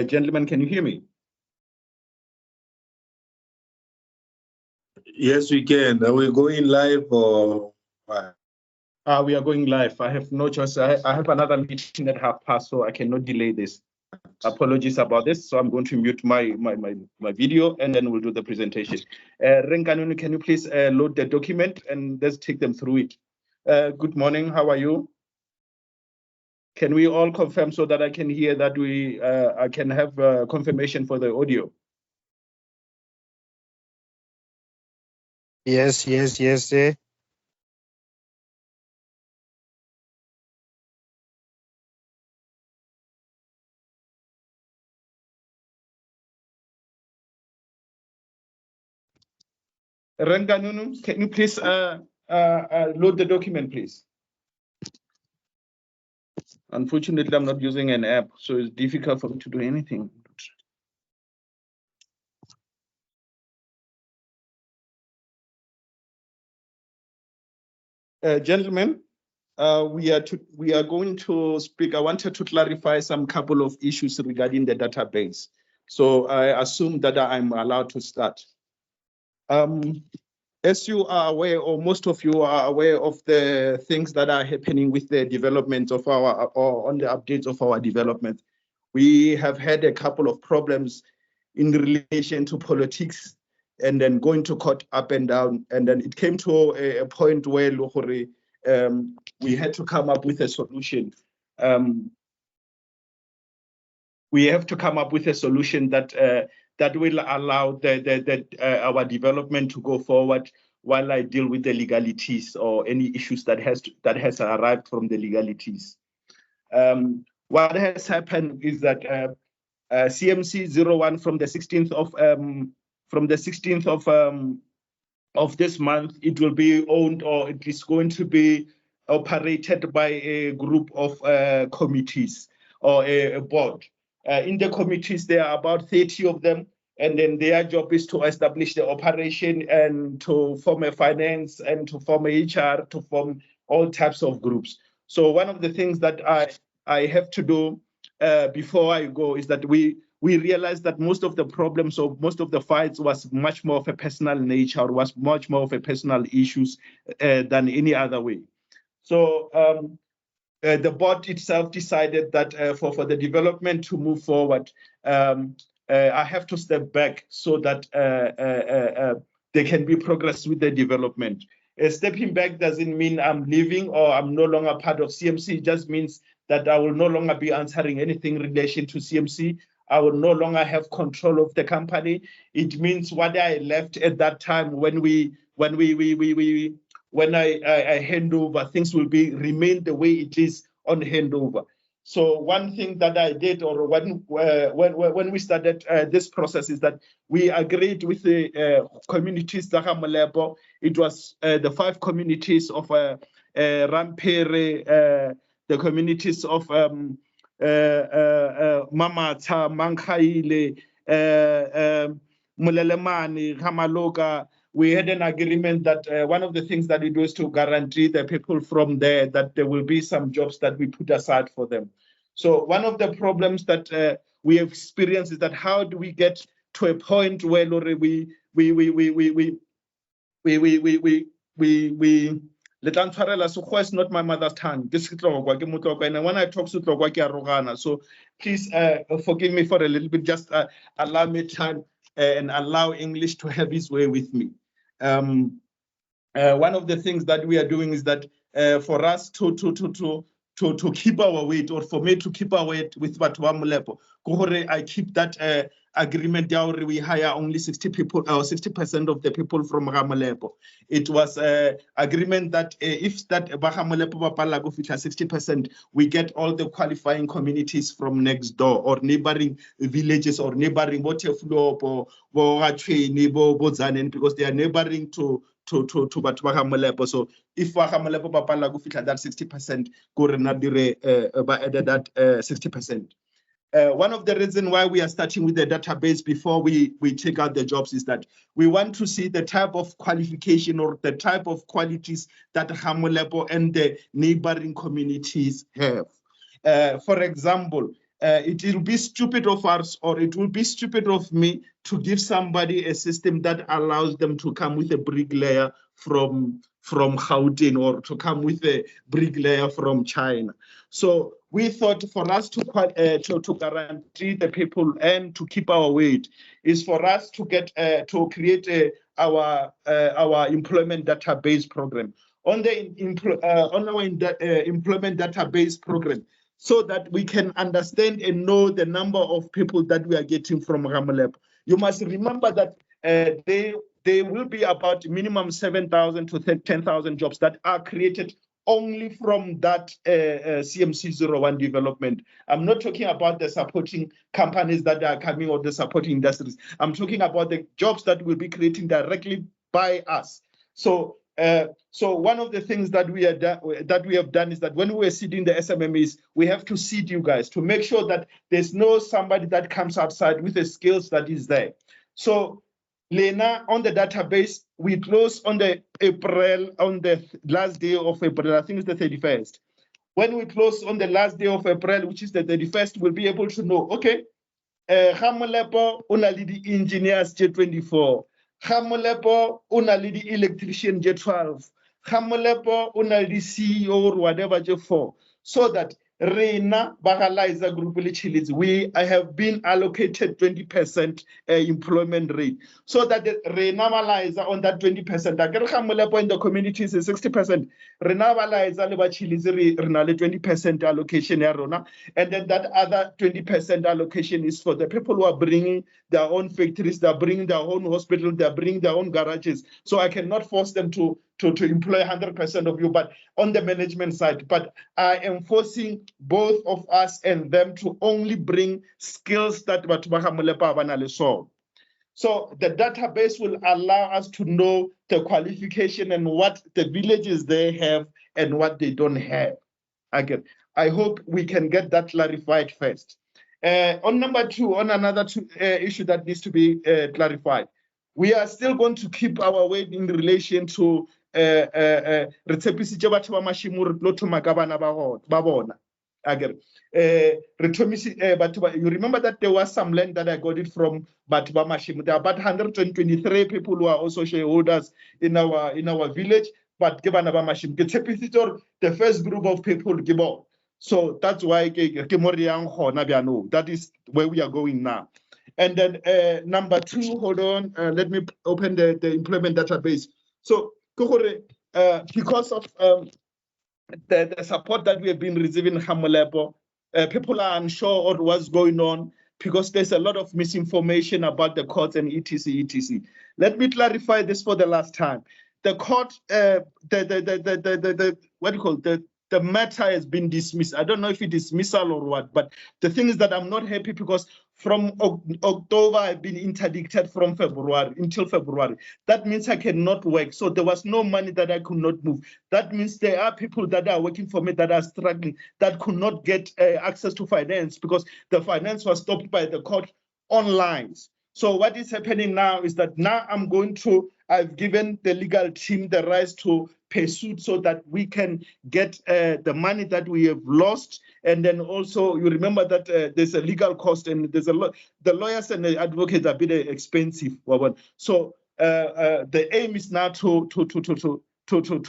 Gentlemen, can you hear me? Yes, we can. Are we going live or what? We are going live. I have no choice. I have another meeting at 30:30, so I cannot delay this. Apologies about this. So I'm going to mute my video and then we'll do the presentation. Renkanunu, can you please load the document and let's take them through it. Good morning. How are you? Can we all confirm so that I can hear that I can have confirmation for the audio? Yes, sir. Renkanunu, can you please load the document, please? Unfortunately, I'm not using an app, so it's difficult for me to do anything. Gentlemen, we are going to speak. I wanted to clarify some couple of issues regarding the database. So I assume that I'm allowed to start. As you are aware, or most of you are aware of the things that are happening with the development of or on the updates of our development, we have had a couple of problems in relation to politics and then going to court up and down. And then it came to a point where we had to come up with a solution. We have to come up with a solution that will allow our development to go forward while I deal with the legalities or any issues that has arrived from the legalities. What has happened is that CMC 01 from the 16th of this month, it will be owned, or it is going to be operated by a group of committees or a board. In the committees, there are about 30 of them, and then their job is to establish the operation and to form a finance and to form a HR, to form all types of groups. So one of the things that I have to do before I go is that we realized that most of the problems or most of the fights was much more of a personal nature, was much more of a personal issues than any other way. So the board itself decided that for the development to move forward, I have to step back so that there can be progress with the development. Stepping back doesn't mean I'm leaving or I'm no longer part of CMC. It just means that I will no longer be answering anything in relation to CMC. I will no longer have control of the company. It means what I left at that time when I hand over, things will remain the way it is on handover. So one thing that I did, or when we started this process, is that we agreed with the communities that it was the 5 communities of Rampere, the communities of Mamata, Mankaile, Mulelemani, Hamaloka. We had an agreement that one of the things that we do is to guarantee the people from there that there will be some jobs that we put aside for them. So one of the problems that we have experienced is that how do we get to a point where Sekgowa is not my mother's tongue. This is Tlokwa, and when I talk to Tlokwa, ke a rogana. So please forgive me for a little bit. Just allow me time and allow English to have its way with me. One of the things that we are doing is that for us to keep our weight, or for me to keep our weight with Batwa Mulepo, I keep that agreement down. We hire only 60 people, or 60% of the people from Ramalepo. It was an agreement that if that Bahamalepo Bapala go 60%, we get all the qualifying communities from next door or neighboring villages or neighboring Boteflo, Bozanen, because they are neighboring to Bahamalepo. So if Bahamalepo Bapala go that 60%, go added that 60%. One of the reasons why we are starting with the database before we take out the jobs is that we want to see the type of qualification or the type of qualities that Hamolepo and the neighboring communities have. For example, it will be stupid of us, or it will be stupid of me to give somebody a system that allows them to come with a bricklayer from Gauteng, or to come with a bricklayer from China. So we thought for us to guarantee the people and to keep our weight is for us to get to create our employment database program. On the employment database program, so that we can understand and know the number of people that we are getting from Ramalep. You must remember that there will be about minimum 7,000 to 10,000 jobs that are created only from that CMC 01 development. I'm not talking about the supporting companies that are coming or the supporting industries. I'm talking about the jobs that will be creating directly by us. So one of the things that we have done is that when we were seeding the SMMEs, we have to seed you guys to make sure that there's no somebody that comes outside with the skills that is there. So Lena, on the database, we close on the last day of April, I think it's the 31st. When we close on the last day of April, which is the 31st, we'll be able to know, okay, Gamolepo una le di engineers J24, Gamolepo una le di electrician J12, Gamolepo una le di CEO or whatever J4, so that Reina Bagaliza Group we have been allocated 20% employment rate, so that the Reina Malaiza on that 20%, Gamolepo in the communities is 60%, Reina Balaiza Leba Chili's Renale 20% allocation, and then that other 20% allocation is for the people who are bringing their own factories, they're bringing their own hospital, they're bringing their own garages. So I cannot force them to employ 100% of you, but on the management side. But I am forcing both of us and them to only bring skills that so the database will allow us to know the qualification and what the villages they have and what they don't have. Again, I hope we can get that clarified first. On number two, on another issue that needs to be clarified, we are still going to keep our weight in relation to you remember that there was some land that I got it from Batuba Mashim. There are about 123 people who are also shareholders in our village, but the first group of people give up. So that's why that is where we are going now. And then number two, hold on, let me open the employment database. So because of the support that we have been receiving in Gamolepo, people are unsure of what's going on because there's a lot of misinformation about the courts and etc. Let me clarify this for the last time. The court, the matter has been dismissed. I don't know if it's dismissal or what, but the thing is that I'm not happy because from October, I've been interdicted from February until February. That means I cannot work. So there was no money that I could not move. That means there are people that are working for me that are struggling, that could not get access to finance because the finance was stopped by the court online. So what is happening now is that now I've given the legal team the rights to pursue so that we can get the money that we have lost. And then also, you remember that there's a legal cost and there's a lot. The lawyers and the advocates are a bit expensive. So the aim is now to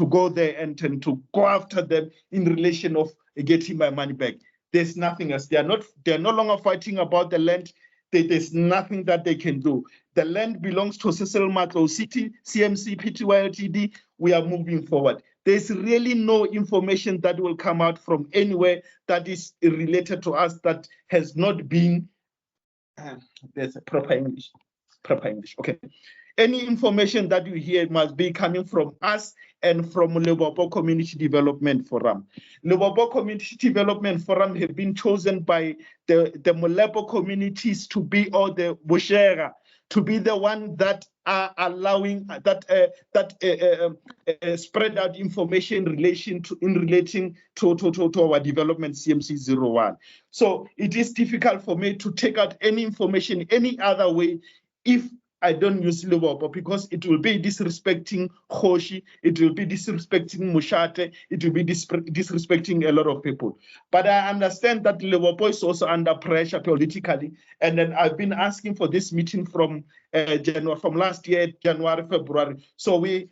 go there and to go after them in relation of getting my money back. There's nothing else. They're no longer fighting about the land. There's nothing that they can do. The land belongs to Cecil Macro City, CMC, Pty Ltd. We are moving forward. There's really no information that will come out from anywhere that is related to us that has not been, there's a proper English, okay. Any information that you hear must be coming from us and from Lebopo Community Development Forum. Lebopo Community Development Forum have been chosen by the Molepo communities to be, or the Bushera, to be the one that are allowing spread out information relating to our development CMC 01. So it is difficult for me to take out any information any other way if I don't use Livopo because it will be disrespecting Khoshi, it will be disrespecting Mushate, it will be disrespecting a lot of people. But I understand that Livopo is also under pressure politically. And then I've been asking for this meeting from January, from last year, January, February. So we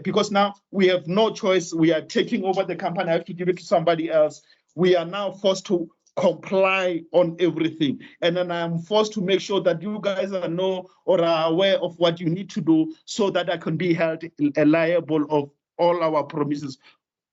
because now we have no choice. We are taking over the company. I have to give it to somebody else. We are now forced to comply on everything, and then I am forced to make sure that you guys are aware of what you need to do, so that I can be held liable of all our promises,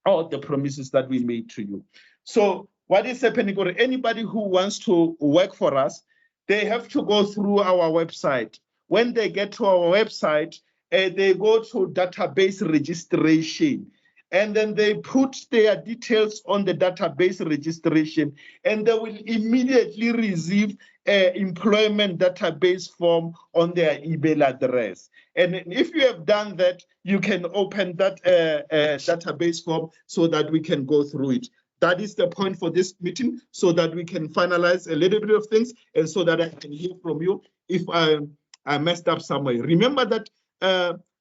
all the promises that we made to you. So what is happening, or anybody who wants to work for us, they have to go through our website. When they get to our website, they go to database registration. And then they put their details on the database registration, and they will immediately receive an employment database form on their email address. And if you have done that, you can open that database form so that we can go through it. That is the point for this meeting, so that we can finalize a little bit of things, and so that I can hear from you if I messed up somewhere. Remember that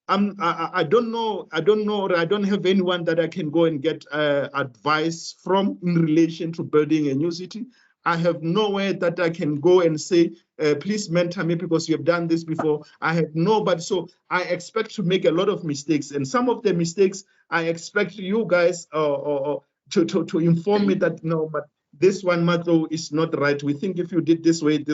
I don't know, or I don't have anyone that I can go and get advice from in relation to building a new city. I have nowhere that I can go and say, please mentor me because you have done this before. I have nobody. So I expect to make a lot of mistakes. And some of the mistakes, I expect you guys to inform me that, no, but this one, Matlo, is not right. We think if you did this way,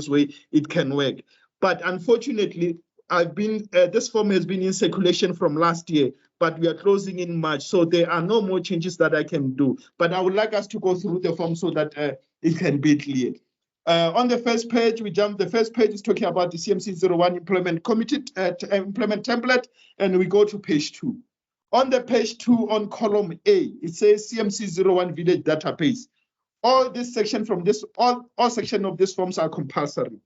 it can work. But unfortunately, this form has been in circulation from last year, but we are closing in March, so there are no more changes that I can do. But I would like us to go through the form so that it can be clear. On the first page, the first page is talking about the CMC 01 Employment Committee Employment Template, and we go to page 2. On the page 2, on column A, it says CMC 01 Village Database. All this section from this, all section of these forms are compulsory.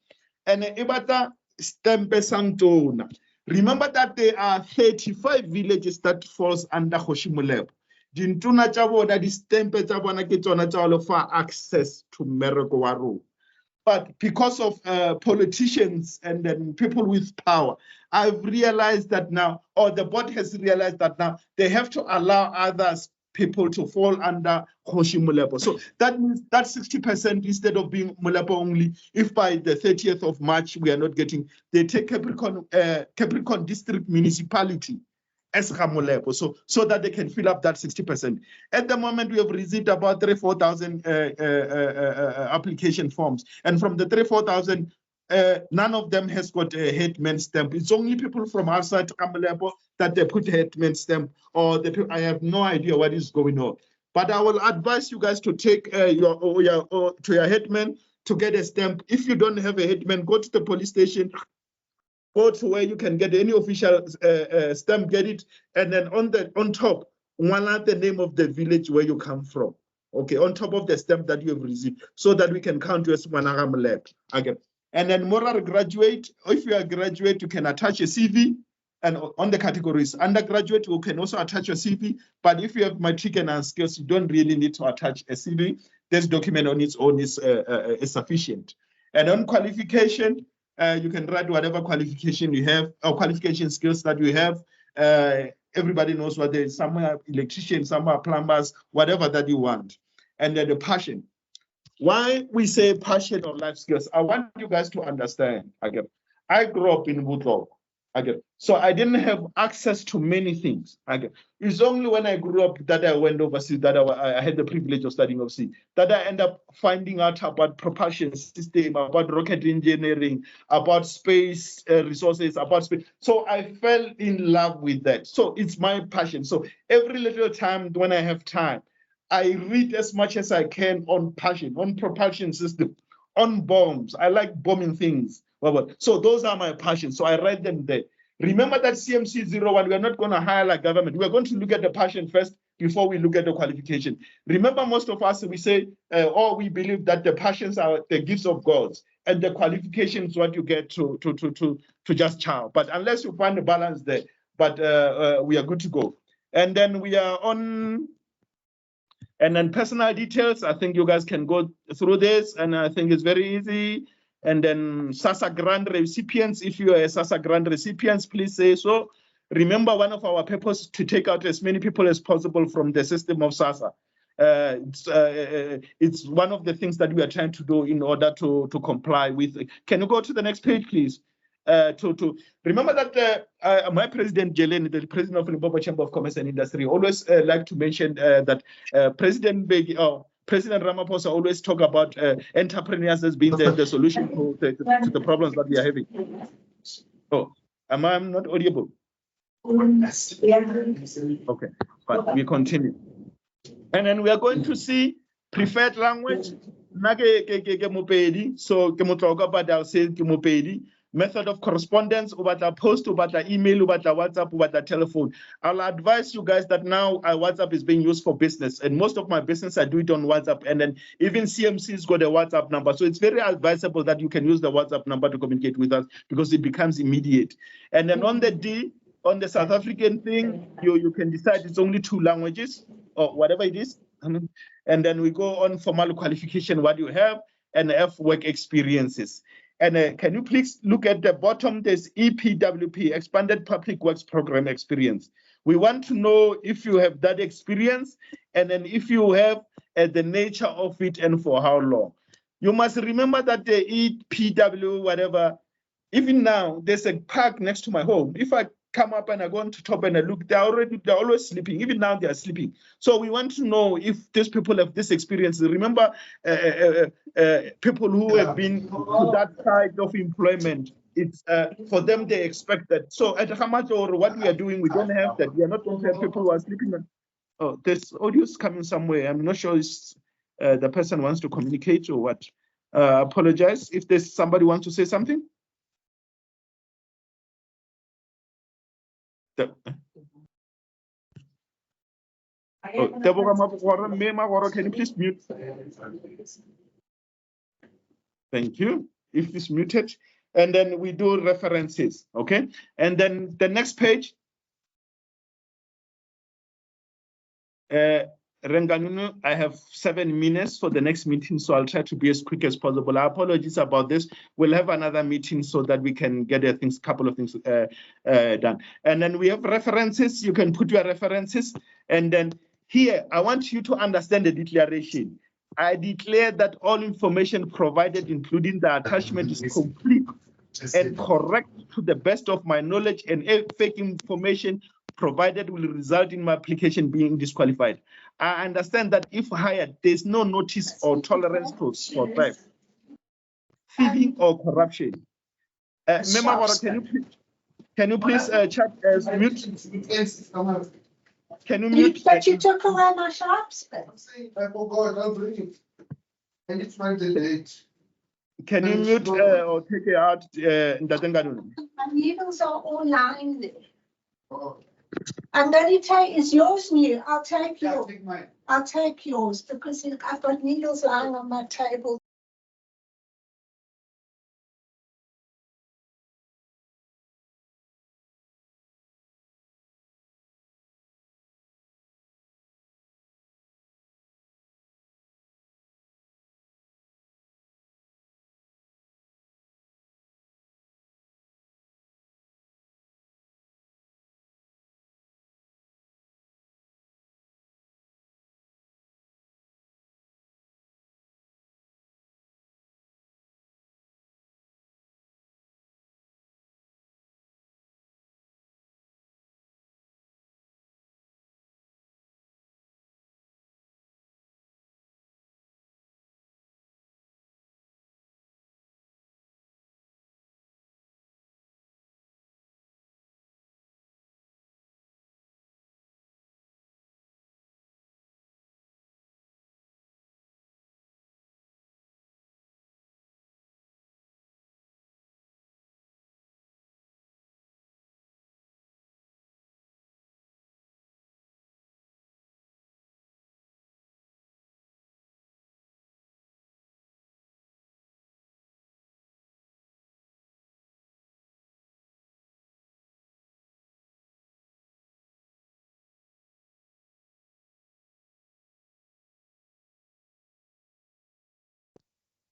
And Ibata Stempe Santona. Remember that there are 35 villages that falls under Khoshimulebo. Dintuna tsa that is stempe tsa bona ke tsona tsa for access to mmereko wa rona. But because of politicians and then people with power, I've realized that now, or the board has realized that now, they have to allow others people to fall under Khoshimulebo. So that means that 60% instead of being Mulepo only, if by the 30th of March we are not getting, they take Capricorn District Municipality as Mulepo, so that they can fill up that 60%. At the moment, we have received about 3,000-4,000 application forms. And from the 3,000-4,000, none of them has got a headman stamp. It's only people from outside Kamulepo that they put headman stamp, or I have no idea what is going on. But I will advise you guys to take to your headman to get a stamp. If you don't have a headman, go to the police station, go to where you can get any official stamp, get it, and then on top, one the name of the village where you come from. Okay, on top of the stamp that you have received, so that we can count you as Managamalep. Okay. And then moral graduate, if you are a graduate, you can attach a CV, and on the categories. Undergraduate, you can also attach your CV, but if you have matric and skills, you don't really need to attach a CV. This document on its own is sufficient. And on qualification, you can write whatever qualification you have, or qualification skills that you have. Everybody knows what there is, some are electricians, some are plumbers, whatever that you want. And then the passion. Why we say passion or life skills, I want you guys to understand. Again, I grew up in Woodlaw. Again, so I didn't have access to many things. Again, it's only when I grew up that I went overseas, that I had the privilege of studying overseas, that I end up finding out about propulsion system, about rocket engineering, about space resources, about space. So I fell in love with that. So it's my passion. So every little time when I have time, I read as much as I can on passion, on propulsion system, on bombs. I like bombing things. So those are my passions. So I write them there. Remember that CMC 01, we are not going to hire like government. We are going to look at the passion first before we look at the qualification. Remember, most of us, we say, or we believe that the passions are the gifts of God, and the qualifications what you get to just chow. But unless you find the balance there, but we are good to go. And then we are on. And then personal details, I think you guys can go through this, and I think it's very easy. And then SASA grant recipients, if you are a SASA grant recipients, please say so. Remember, one of our purposes to take out as many people as possible from the system of SASA. It's one of the things that we are trying to do in order to comply with. Can you go to the next page, please? To remember that my president Jelen, the president of the Limpopo Chamber of Commerce and Industry, always like to mention that President Ramaphosa always talk about entrepreneurs as being the solution to the problems that we are having. Oh, am I not audible? Okay, but we continue. And then we are going to see preferred language. So, I'll say method of correspondence, post, email, WhatsApp, telephone. I'll advise you guys that now WhatsApp is being used for business, and most of my business I do it on WhatsApp, and then even CMC's got a WhatsApp number. So it's very advisable that you can use the WhatsApp number to communicate with us because it becomes immediate. And then on the D, on the South African thing, you can decide it's only 2 languages or whatever it is. And then we go on formal qualification, what you have, and F work experiences. And can you please look at the bottom? There's EPWP, Expanded Public Works Program Experience. We want to know if you have that experience, and then if you have the nature of it and for how long. You must remember that the EPW, whatever, even now, there's a park next to my home. If I come up and I go on to top and I look, they're always sleeping. Even now, they are sleeping. So we want to know if these people have this experience. Remember, people who have been to that side of employment, it's for them, they expect that. So at how much or what we are doing, we don't have that. We are not going to have people who are sleeping. Oh, there's audio coming somewhere. I'm not sure it's the person wants to communicate or what. Apologize if there's somebody wants to say something. Can you please mute? Thank you. If it's muted, and then we do references, okay? And then the next page. Renganunu, I have 7 minutes for the next meeting, so I'll try to be as quick as possible. Apologies about this. We'll have another meeting so that we can get a couple of things done. And then we have references. You can put your references. And then here, I want you to understand the declaration. I declare that all information provided, including the attachment, is complete and correct to the best of my knowledge, and fake information provided will result in my application being disqualified. I understand that if hired, there's no notice or tolerance for theft, thieving, or corruption. Can you please chat as mute? Can you mute? But you took away my shops. I'm saying I forgot, I'll bring it. And it's my date. Can you mute or take it out? My needles are all lying there. Oh. I'm going to take, is yours new? I'll take yours. I'll take yours because I've got needles lying on my table.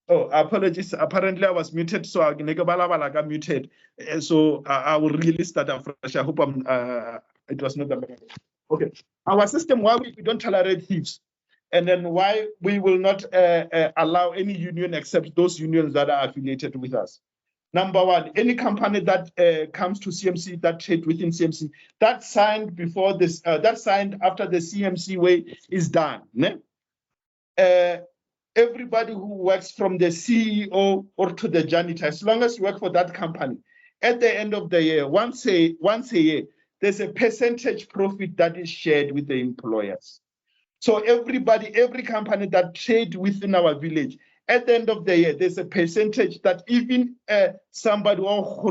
Oh, apologies. Apparently, I was muted, so I got muted. So I will really start afresh. I hope it was not that. Okay. Our system, why we don't tolerate thieves, and then why we will not allow any union except those unions that are affiliated with us. Number one, any company that comes to CMC, that trade within CMC, that signed before this, that signed after the CMC way is done. Ne? Everybody who works from the CEO or to the janitor, as long as you work for that company, at the end of the year, once a year, there's a percentage profit that is shared with the employers. So everybody, every company that trade within our village, at the end of the year, there's a percentage that even somebody will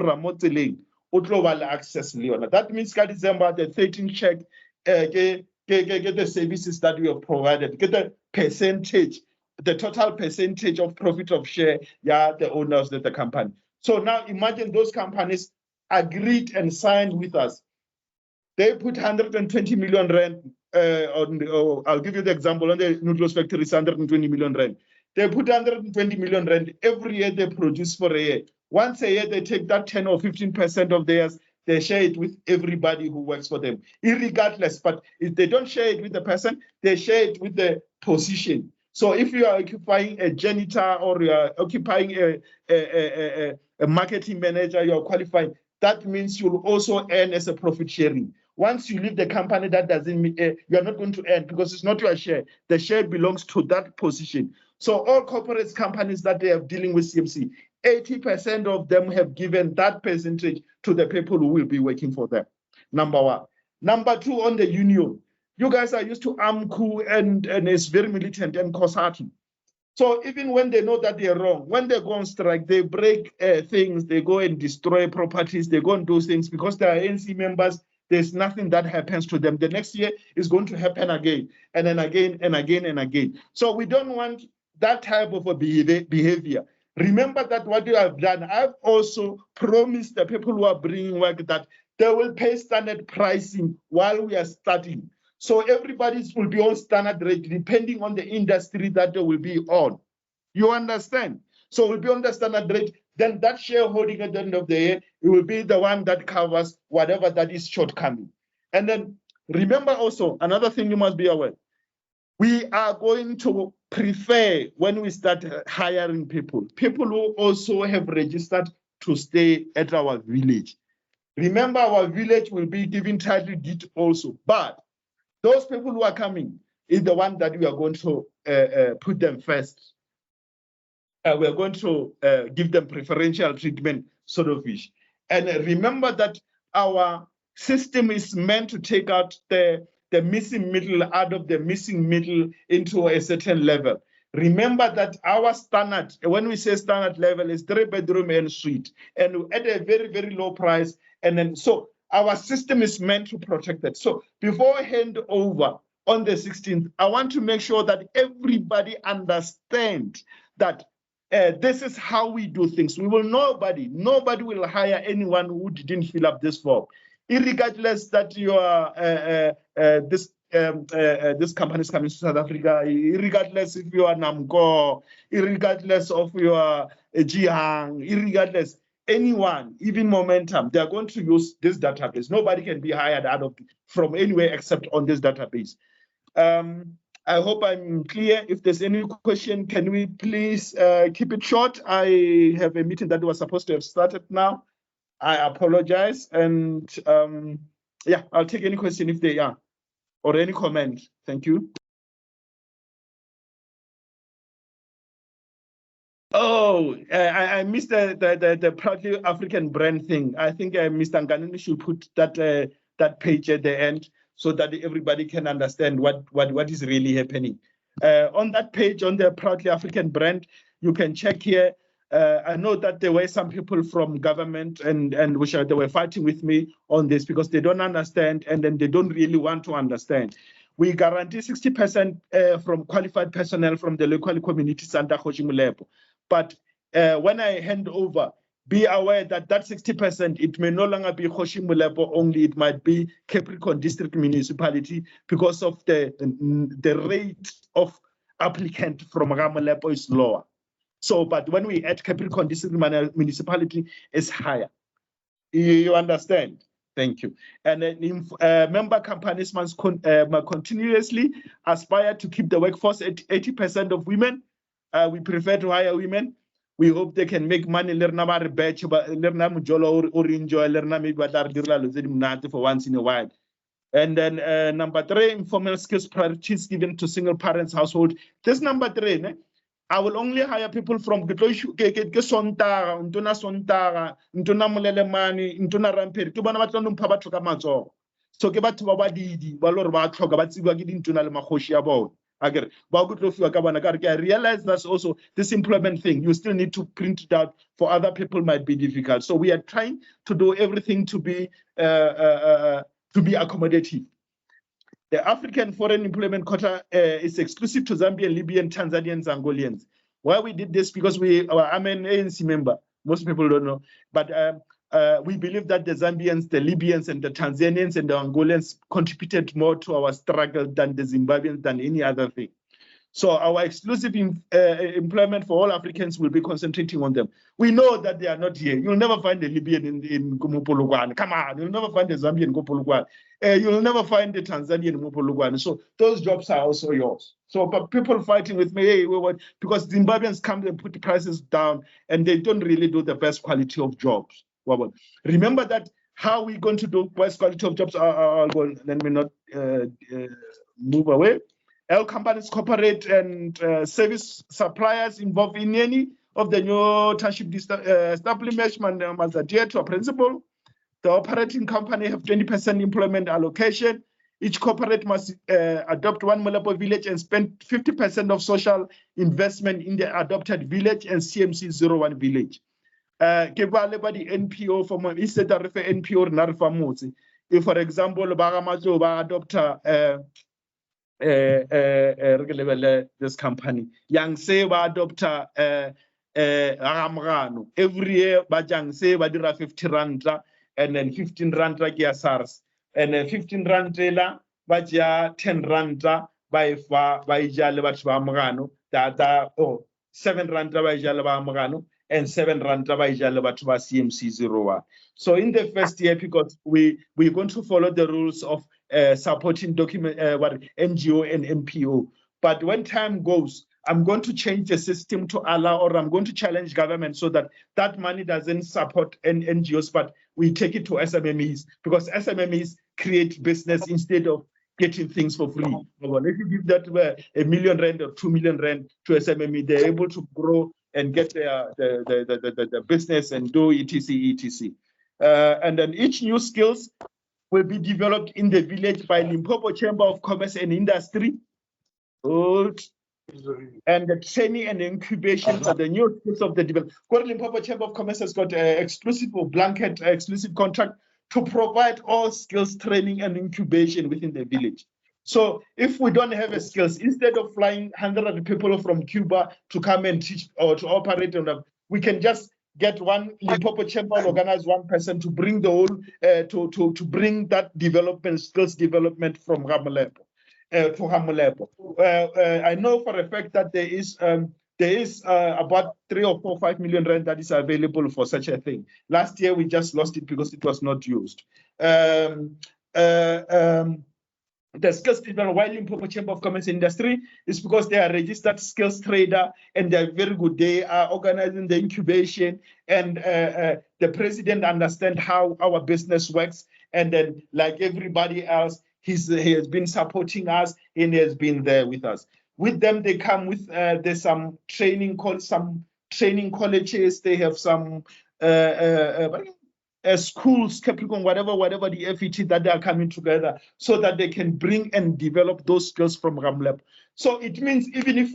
access Leona. That means December the 13th check, get the services that we have provided, get the percentage, the total percentage of profit of share, the owners of the company. So now imagine those companies agreed and signed with us. They put 120 million rand I'll give you the example on the noodles factory is 120 million rand. They put 120 million rand every year they produce for a year. Once a year, they take that 10 or 15% of theirs, they share it with everybody who works for them, irregardless. But if they don't share it with the person, they share it with the position. So if you are occupying a janitor or you are occupying a marketing manager, you are qualifying, that means you'll also earn as a profit sharing. Once you leave the company, that doesn't mean you are not going to earn because it's not your share. The share belongs to that position. So all corporate companies that they are dealing with CMC, 80% of them have given that percentage to the people who will be working for them. Number one. Number two, on the union, you guys are used to AMCU and it's very militant and COSATU. So even when they know that they're wrong, when they go on strike, they break things, they go and destroy properties, they go and do things because they are ANC members. There's nothing that happens to them. The next year is going to happen again, and then again, and again, and again. So we don't want that type of a behavior. Remember that what you have done, I've also promised the people who are bringing work that they will pay standard pricing while we are starting. So everybody will be on standard rate depending on the industry that they will be on. You understand? So we'll be on the standard rate. Then that shareholding at the end of the year, it will be the one that covers whatever that is shortcoming. And then remember also, another thing you must be aware, we are going to prefer when we start hiring people who also have registered to stay at our village. Remember, our village will be given title deed also, but those people who are coming is the one that we are going to put them first. We are going to give them preferential treatment, sort of ish. And remember that our system is meant to take out the missing middle out of the missing middle into a certain level. Remember that our standard, when we say standard level, is 3-bedroom and suite, and at a very, very low price. And then so our system is meant to protect that. So before I hand over on the 16th, I want to make sure that everybody understands that this is how we do things. We will nobody will hire anyone who didn't fill up this form, irregardless that you are this company is coming to South Africa, irregardless if you are Namco, irregardless of your Jihang, irregardless anyone, even Momentum, they are going to use this database. Nobody can be hired from anywhere except on this database. I hope I'm clear. If there's any question, can we please keep it short? I have a meeting that was supposed to have started now. I apologize. And yeah, I'll take any question if they are, or any comment. Thank you. Oh, I missed the proudly African brand thing. I think Mr. Nganini should put that page at the end, so that everybody can understand what is really happening. On that page, on the Proudly African brand, you can check here. I know that there were some people from government and which they were fighting with me on this because they don't understand and then they don't really want to understand. We guarantee 60% from qualified personnel from the local communities under Khoshimulepo. But when I hand over, be aware that 60%, it may no longer be Khoshimulepo only, it might be Capricorn District Municipality because of the rate of applicant from Ramulepo is lower. So, but when we add Capricorn District Municipality, it's higher. You understand? Thank you. And then member companies must continuously aspire to keep the workforce at 80% of women. We prefer to hire women. We hope they can make money. For once in a while. And then number 3, informal skills priorities given to single parents household. This number 3, I will only hire people from Sontaga, Ntuna Sontaga, Ntuna Mulelemani, Ntuna Ramperi, Tubana Batlonum Pabatoka Mazo. So Gebatu Babadi, Balor Batroga, Batsiwagi Ntuna Lemahoshi about. I realize that's also this employment thing. You still need to print it out for other people might be difficult. So we are trying to do everything to be accommodative. The African foreign employment quota is exclusive to Zambian, Libyan, Tanzanians, Angolians. Why we did this? Because I'm an ANC member. Most people don't know. But we believe that the Zambians, the Libyans, and the Tanzanians and the Angolans contributed more to our struggle than the Zimbabweans, than any other thing. So our exclusive employment for all Africans will be concentrating on them. We know that they are not here. You'll never find a Libyan in Kumupolugwan. Come on, you'll never find a Zambian in Kumupolugwan. You'll never find a Tanzanian in Kumupolugwan. So those jobs are also yours. So, but people fighting with me, hey, because Zimbabweans come and put the prices down, and they don't really do the best quality of jobs. Remember that how we're going to do best quality of jobs. Let me not move away. All companies, corporate and service suppliers involved in any of the new township establishment must adhere to a principle. The operating company have 20% employment allocation. Each corporate must adopt one Molepo village and spend 50% of social investment in the adopted village and CMC 01 village. Give the NPO from instead of NPO Narfamuzi. If, for example, Bagamajo adopt this company. Yang say ba adopter Ramrano. Every year Bajang say badira 50 rand and then 15 rand kia SARS. And then 15 rand la baja 10 rand by jale Bamrano. That 7 rand by jale Bamrano and 7 rand by jale CMC 01. So in the first year, because we're going to follow the rules of supporting NGO and MPO. But when time goes, I'm going to change the system to allow, or I'm going to challenge government so that that money doesn't support NGOs, but we take it to SMMEs, because SMMEs create business instead of getting things for free. If you give that R1 million or 2 million rand to SMME, they're able to grow and get the business and do etc. And then each new skills will be developed in the village by Limpopo Chamber of Commerce and Industry. And the training and incubation for the new skills of the development. Limpopo Chamber of Commerce has got an exclusive or blanket exclusive contract to provide all skills training and incubation within the village. So if we don't have a skills, instead of flying 100 people from Cuba to come and teach or to operate on them, we can just get one Limpopo Chamber, organize one person to bring the whole to bring that development, skills development from Ramolepo to Ramolepo. I know for a fact that there is about 3 or 4 or 5 million rand that is available for such a thing. Last year we just lost it because it was not used. The skills development, why Limpopo Chamber of Commerce and Industry, is because they are registered skills trader and they're very good. They are organizing the incubation, and the president understands how our business works. And then, like everybody else, he has been supporting us and he has been there with us. With them, they come with there's some training colleges. They have some schools, Capricorn, whatever the FET that they are coming together so that they can bring and develop those skills from Ramlab. So it means even if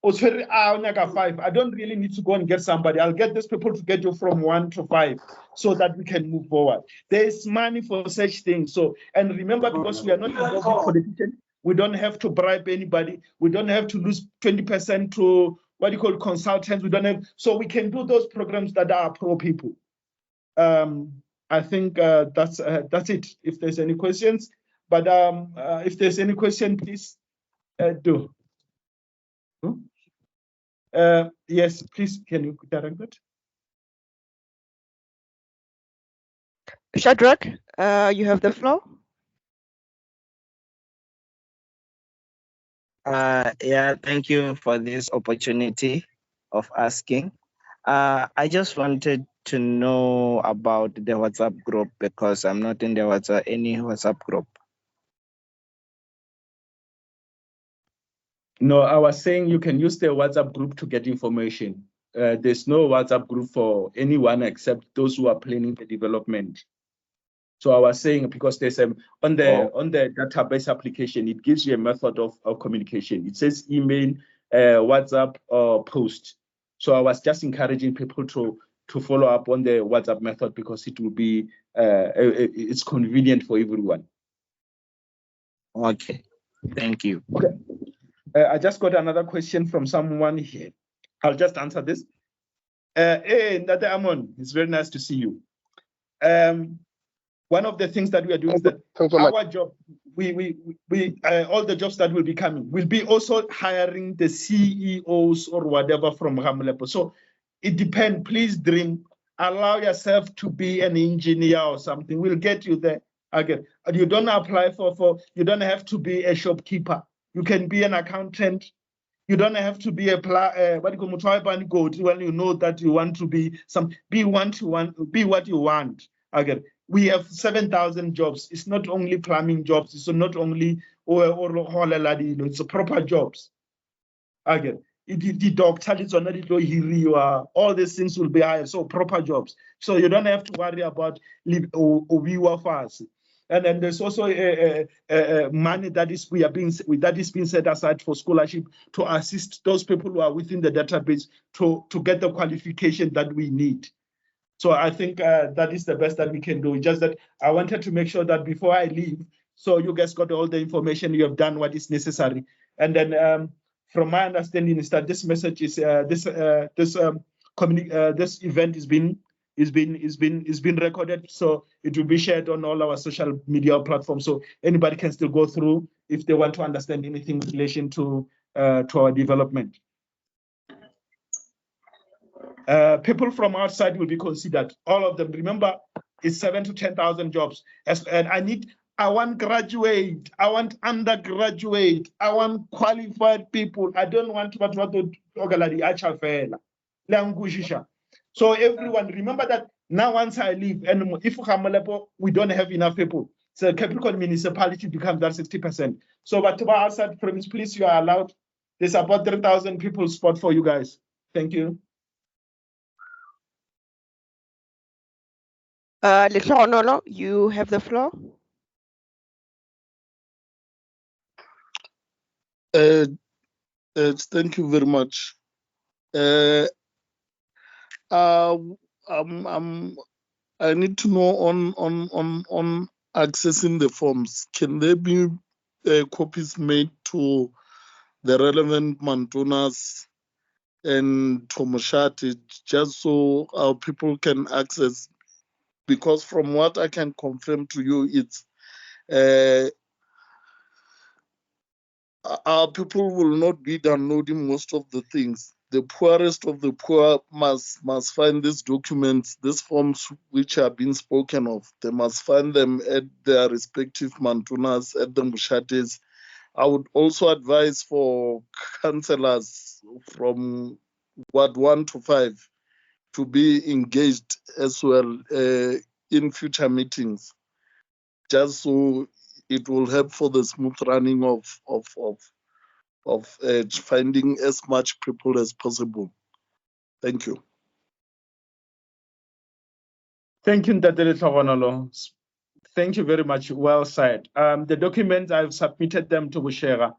5, I don't really need to go and get somebody. I'll get these people to get you from 1 to 5 so that we can move forward. There is money for such things. So, and remember, because we are not involved in politicians, we don't have to bribe anybody. We don't have to lose 20% to what you call consultants. We don't have, so we can do those programs that are pro people. I think that's it. If there's any questions, but if there's any question, please do. Yes, please, can you direct that? Shadrach, you have the floor. Yeah, thank you for this opportunity of asking. I just wanted to know about the WhatsApp group because I'm not in any WhatsApp group. No, I was saying you can use the WhatsApp group to get information. There's no WhatsApp group for anyone except those who are planning the development. So I was saying because there's on the database application, it gives you a method of communication. It says email, WhatsApp, or post. So I was just encouraging people to follow up on the WhatsApp method because it will be it's convenient for everyone. Okay, thank you. Okay. I just got another question from someone here. I'll just answer this. Hey, Ndate Amon, it's very nice to see you. One of the things that we are doing is that our job, all the jobs that will be coming, will be also hiring the CEOs or whatever from Ramlepo. So it depends. Please dream. Allow yourself to be an engineer or something. We'll get you there. Again, you don't apply you don't have to be a shopkeeper. You can be an accountant. You don't have to be when you know that you want to be what you want. Again, we have 7,000 jobs. It's not only plumbing jobs. It's not only it's proper jobs. Again, the doctor is on all these things will be higher. So proper jobs. So you don't have to worry about fast. And then there's also money that is being set aside for scholarship to assist those people who are within the database to get the qualification that we need. So I think that is the best that we can do. Just that I wanted to make sure that before I leave, so you guys got all the information, you have done what is necessary. And then from my understanding is that this message is this event is being recorded, so it will be shared on all our social media platforms, so anybody can still go through if they want to understand anything in relation to our development. People from outside will be considered, all of them. Remember, it's 7,000 to 10,000 jobs. And I want graduate, I want undergraduate, I want qualified people. I don't want so everyone, remember that now once I leave, and if we don't have enough people, so Capricorn municipality becomes that 60%. So but to my outside premise, please, you are allowed. There's about 3,000 people spot for you guys. Thank you. Lehlohonolo, you have the floor. Thank you very much. I need to know on accessing the forms. Can there be copies made to the relevant Mantunas and Tomoshati just so our people can access? Because from what I can confirm to you, it's our people will not be downloading most of the things. The poorest of the poor must find these documents, these forms which are being spoken of. They must find them at their respective Mantunas, at the Mushates. I would also advise for councillors from Ward 1 to 5 to be engaged as well in future meetings, just so it will help for the smooth running of finding as much people as possible. Thank you. Thank you, Ndate Lehlohonolo. Thank you very much. Well said. The documents, I've submitted them to Bushera.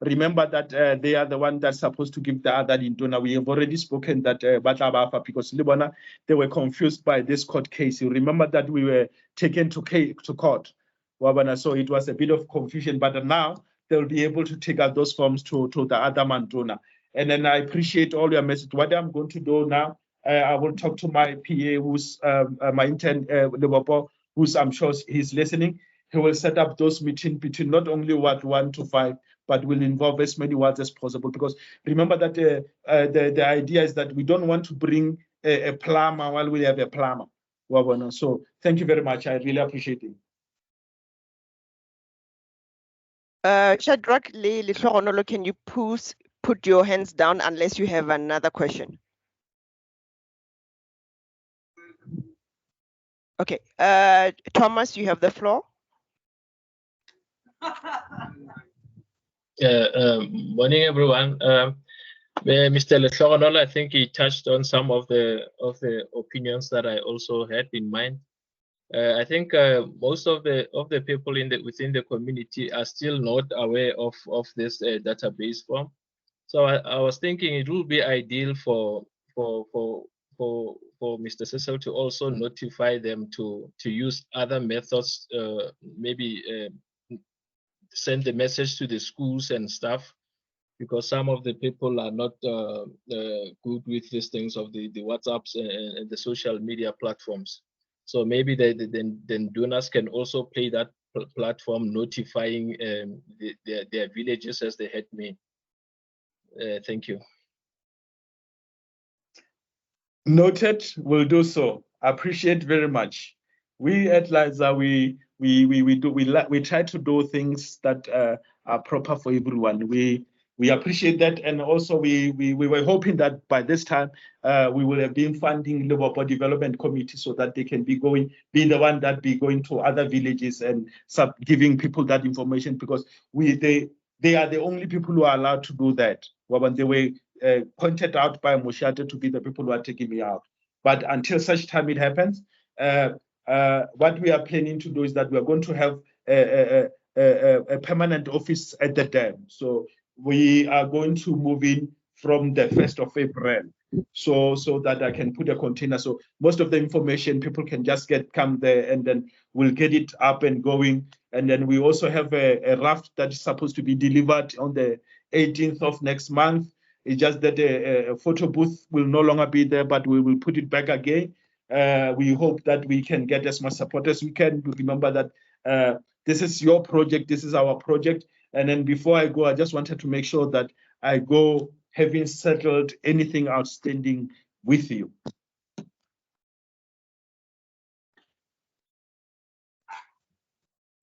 Remember that they are the one that's supposed to give the other Lintona. We have already spoken that Batabafa because Libana, they were confused by this court case. You remember that we were taken to court. Wabana, so it was a bit of confusion, but now they'll be able to take out those forms to the other Mantona. And then I appreciate all your message. What I'm going to do now, I will talk to my PA, who's my intern, Libopo, who's I'm sure he's listening. he will set up those meetings between not only Ward 1 to 5, but will involve as many wards as possible. Because remember that the idea is that we don't want to bring a plumber while we have a plumber. So thank you very much. I really appreciate it. Shadrach le Lehlohonolo, can you please put your hands down unless you have another question? Okay, Thomas, you have the floor. Morning, everyone. Mr. Lehlohonolo, I think he touched on some of the opinions that I also had in mind. I think most of the people within the community are still not aware of this database form. So I was thinking it would be ideal for Mr. Cecil to also notify them to use other methods, maybe send the message to the schools and stuff, because some of the people are not good with these things of the WhatsApps and the social media platforms. So maybe then donors can also play that platform, notifying their villages as they had me. Thank you. Noted, will do so. Appreciate very much. We at LISA, we try to do things that are proper for everyone. We appreciate that, and also we were hoping that by this time we will have been funding Liverpool Development Committee so that they can be the one that be going to other villages and giving people that information, because they are the only people who are allowed to do that. When they were pointed out by Moshate to be the people who are taking me out. But until such time it happens, what we are planning to do is that we are going to have a permanent office at the dam. So we are going to move in from the 1st of April, so that I can put a container. So most of the information people can just come there, and then we'll get it up and going. And then we also have a raft that is supposed to be delivered on the 18th of next month. It's just that a photo booth will no longer be there, but we will put it back again. We hope that we can get as much support as we can. Remember that this is your project, this is our project. And then before I go, I just wanted to make sure that I go having settled anything outstanding with you.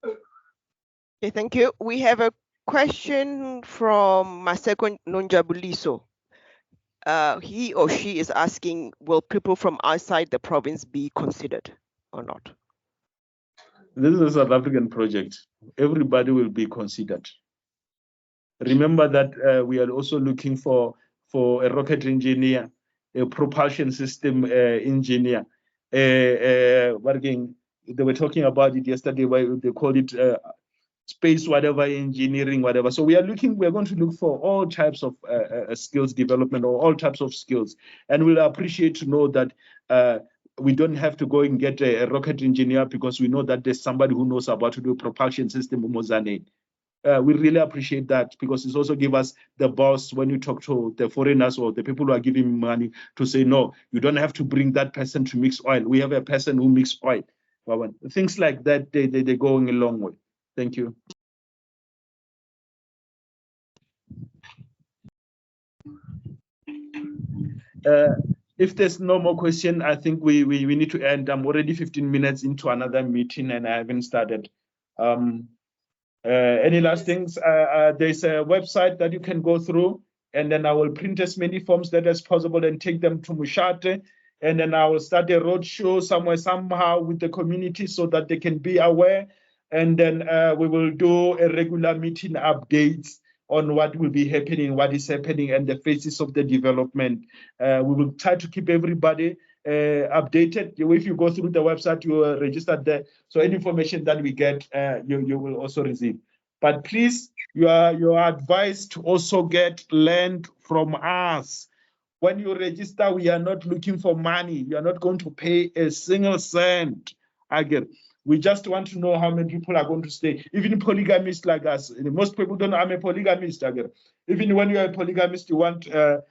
Okay, thank you. We have a question from Maseko Nonjabuliso. He or she is asking, will people from outside the province be considered or not? This is a South African project. Everybody will be considered. Remember that we are also looking for a rocket engineer, a propulsion system engineer. Working, they were talking about it yesterday, why they called it space, whatever, engineering, whatever. So we are going to look for all types of skills development, or all types of skills. And we'll appreciate to know that we don't have to go and get a rocket engineer, because we know that there's somebody who knows about to do a propulsion system in Mozambique. We really appreciate that, because it's also give us the boss when you talk to the foreigners or the people who are giving money to say, no, you don't have to bring that person to mix oil. We have a person who mix oil. Well, things like that, they're going a long way. Thank you. If there's no more question, I think we need to end. I'm already 15 minutes into another meeting and I haven't started. Any last things? There's a website that you can go through, and then I will print as many forms that as possible and take them to Moshate, and then I will start a roadshow somehow with the community so that they can be aware, and then we will do a regular meeting updates on what will be happening, what is happening, and the phases of the development. We will try to keep everybody updated. If you go through the website, you are registered there. So any information that we get, you will also receive. But please, you are advised to also get land from us. When you register, we are not looking for money. You are not going to pay a single cent. Again, we just want to know how many people are going to stay. Even polygamists like us, most people don't know I'm a polygamist. Again, even when you are a polygamist, you want a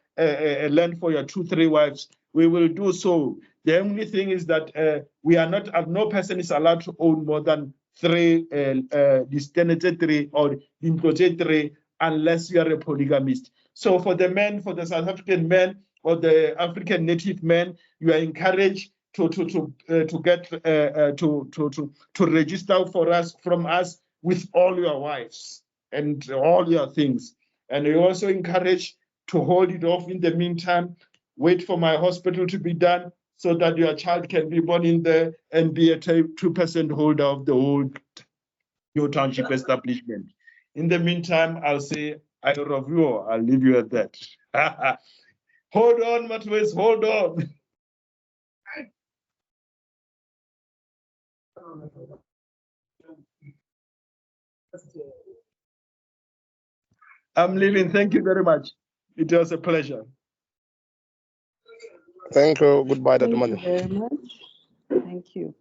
land for your 2-3 wives. We will do so. The only thing is that we are not. No person is allowed to own more than the standard 3 or the 3, unless you are a polygamist. So for the men, for the South African men or the African native men, you are encouraged to register from us with all your wives and all your things. And you also encouraged to hold it off in the meantime, wait for my hospital to be done so that your child can be born in there and be a 2% holder of the whole New Township establishment. In the meantime, I'll say, I love you. I'll leave you at that. Hold on, Matwes, hold on. I'm leaving. Thank you very much. It was a pleasure. Thank you. Goodbye, Dr. Thank Mani. you very much. Thank you.